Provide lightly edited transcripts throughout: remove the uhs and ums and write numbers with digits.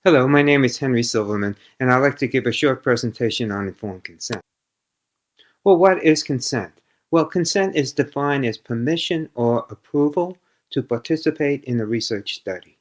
Hello, my name is Henry Silverman, and I'd like to give a short presentation on informed consent. Well, what is consent? Well, consent is defined as permission or approval to participate in a research study.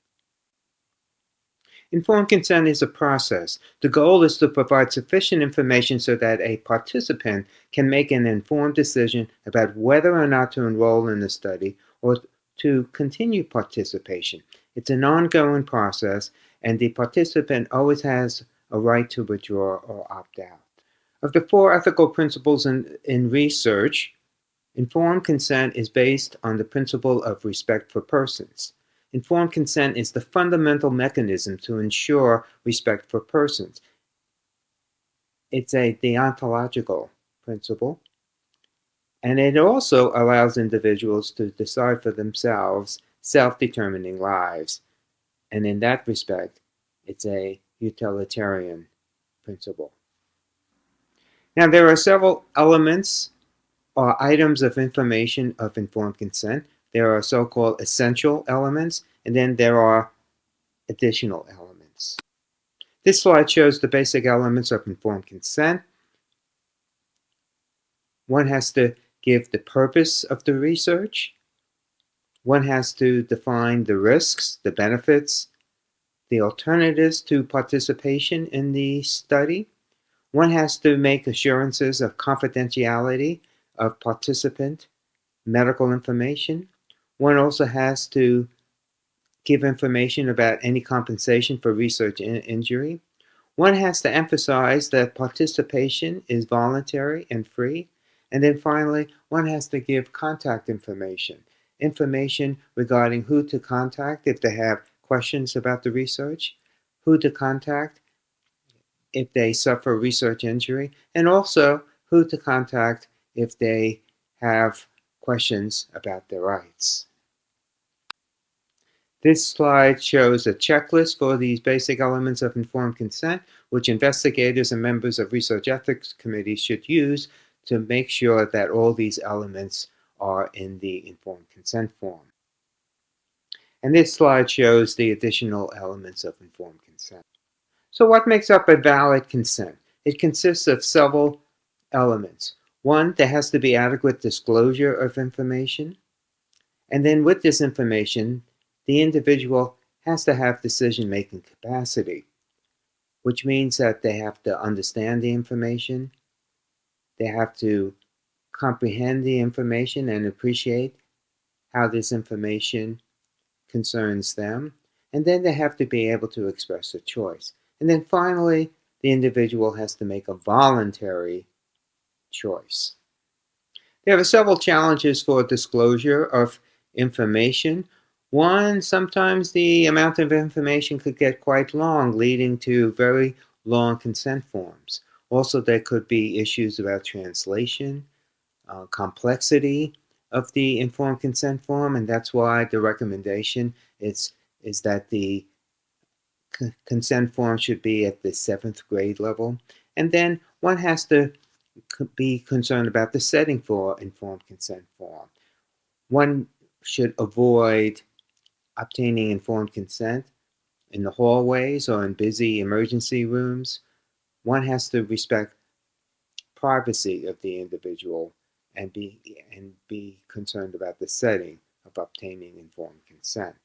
Informed consent is a process. The goal is to provide sufficient information so that a participant can make an informed decision about whether or not to enroll in the study or to continue participation. It's an ongoing process, and the participant always has a right to withdraw or opt out. Of the four ethical principles in research, informed consent is based on the principle of respect for persons. Informed consent is the fundamental mechanism to ensure respect for persons. It's a deontological principle, and it also allows individuals to decide for themselves self-determining lives. And in that respect, it's a utilitarian principle. Now, there are several elements or items of information of informed consent. There are so-called essential elements, and then there are additional elements. This slide shows the basic elements of informed consent. One has to give the purpose of the research. One has to define the risks, the benefits, the alternatives to participation in the study. One has to make assurances of confidentiality of participant medical information. One also has to give information about any compensation for research injury. One has to emphasize that participation is voluntary and free. And then finally, one has to give contact information regarding who to contact if they have questions about the research, who to contact if they suffer research injury, and also who to contact if they have questions about their rights. This slide shows a checklist for these basic elements of informed consent, which investigators and members of research ethics committees should use to make sure that all these elements are in the informed consent form. And this slide shows the additional elements of informed consent. So what makes up a valid consent? It consists of several elements. One, there has to be adequate disclosure of information. And then with this information, the individual has to have decision-making capacity, which means that they have to understand the information, they have to comprehend the information and appreciate how this information concerns them, and then they have to be able to express a choice. And then finally, the individual has to make a voluntary choice. There are several challenges for disclosure of information. One, sometimes the amount of information could get quite long, leading to very long consent forms. Also, there could be issues about translation, complexity of the informed consent form, and that's why the recommendation is that the consent form should be at the 7th grade level. And then one has to be concerned about the setting for informed consent form. One should avoid obtaining informed consent in the hallways or in busy emergency rooms. One has to respect privacy of the individual and be concerned about the setting of obtaining informed consent.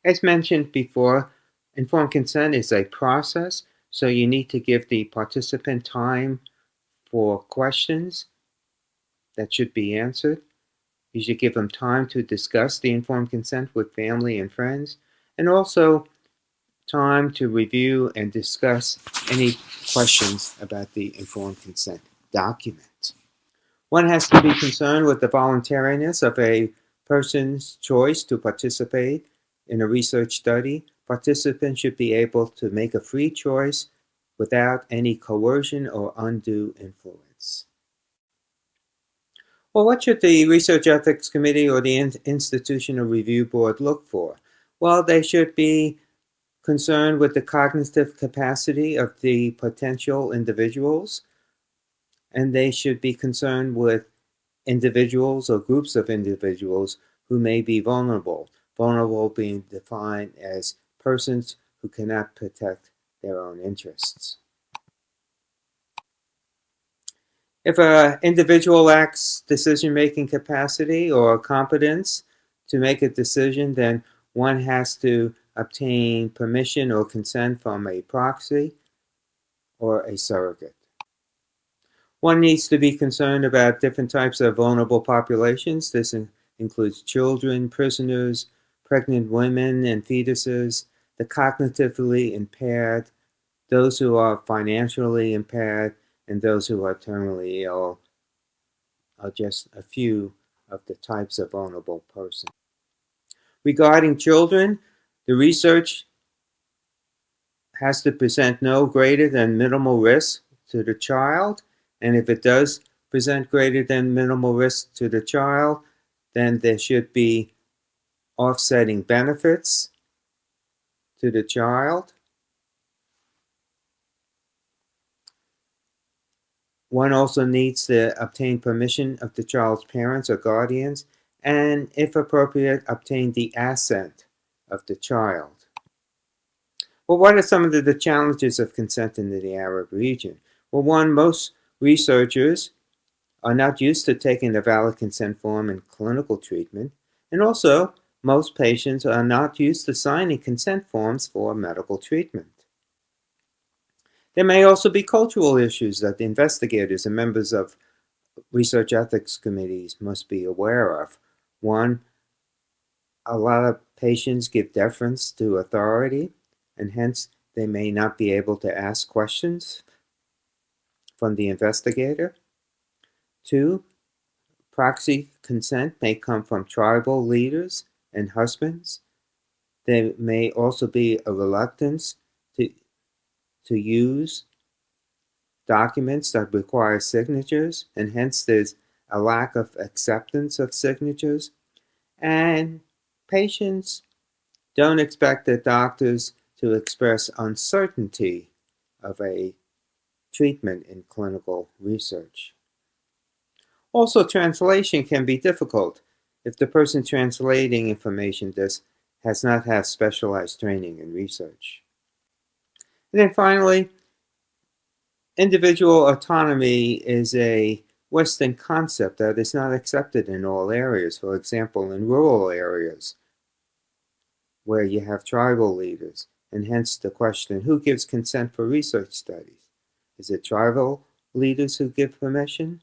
As mentioned before, informed consent is a process, so you need to give the participant time for questions that should be answered. You should give them time to discuss the informed consent with family and friends, and also time to review and discuss any questions about the informed consent document. One has to be concerned with the voluntariness of a person's choice to participate in a research study. Participants should be able to make a free choice without any coercion or undue influence. Well, what should the Research Ethics Committee or the Institutional Review Board look for? Well, they should be concerned with the cognitive capacity of the potential individuals, and they should be concerned with individuals or groups of individuals who may be vulnerable. Vulnerable being defined as persons who cannot protect their own interests. If an individual lacks decision-making capacity or competence to make a decision, then one has to obtain permission or consent from a proxy or a surrogate. One needs to be concerned about different types of vulnerable populations. This includes children, prisoners, pregnant women and fetuses, the cognitively impaired, those who are financially impaired, and those who are terminally ill are just a few of the types of vulnerable persons. Regarding children, the research has to present no greater than minimal risk to the child, and if it does present greater than minimal risk to the child, then there should be offsetting benefits to the child. One also needs to obtain permission of the child's parents or guardians, and if appropriate, obtain the assent of the child. Well, what are some of the challenges of consent in the Arab region? Well, one, most researchers are not used to taking a valid consent form in clinical treatment, and also most patients are not used to signing consent forms for medical treatment. There may also be cultural issues that the investigators and members of research ethics committees must be aware of. One, a lot of patients give deference to authority, and hence they may not be able to ask questions from the investigator. Two, proxy consent may come from tribal leaders and husbands. There may also be a reluctance to use documents that require signatures, and hence there's a lack of acceptance of signatures. And patients don't expect their doctors to express uncertainty of a treatment in clinical research. Also, translation can be difficult if the person translating information has not had specialized training in research. And then finally, individual autonomy is a Western concept that is not accepted in all areas. For example, in rural areas where you have tribal leaders, and hence the question, who gives consent for research studies? Is it tribal leaders who give permission?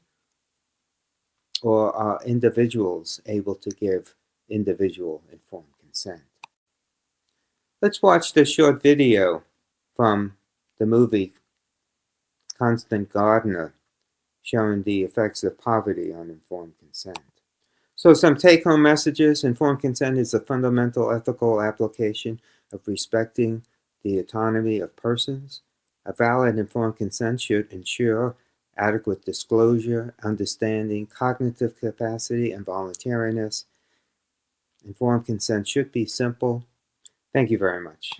Or are individuals able to give individual informed consent? Let's watch this short video from the movie Constant Gardener showing the effects of poverty on informed consent. So some take-home messages. Informed consent is a fundamental ethical application of respecting the autonomy of persons. A valid informed consent should ensure adequate disclosure, understanding, cognitive capacity, and voluntariness. Informed consent should be simple. Thank you very much.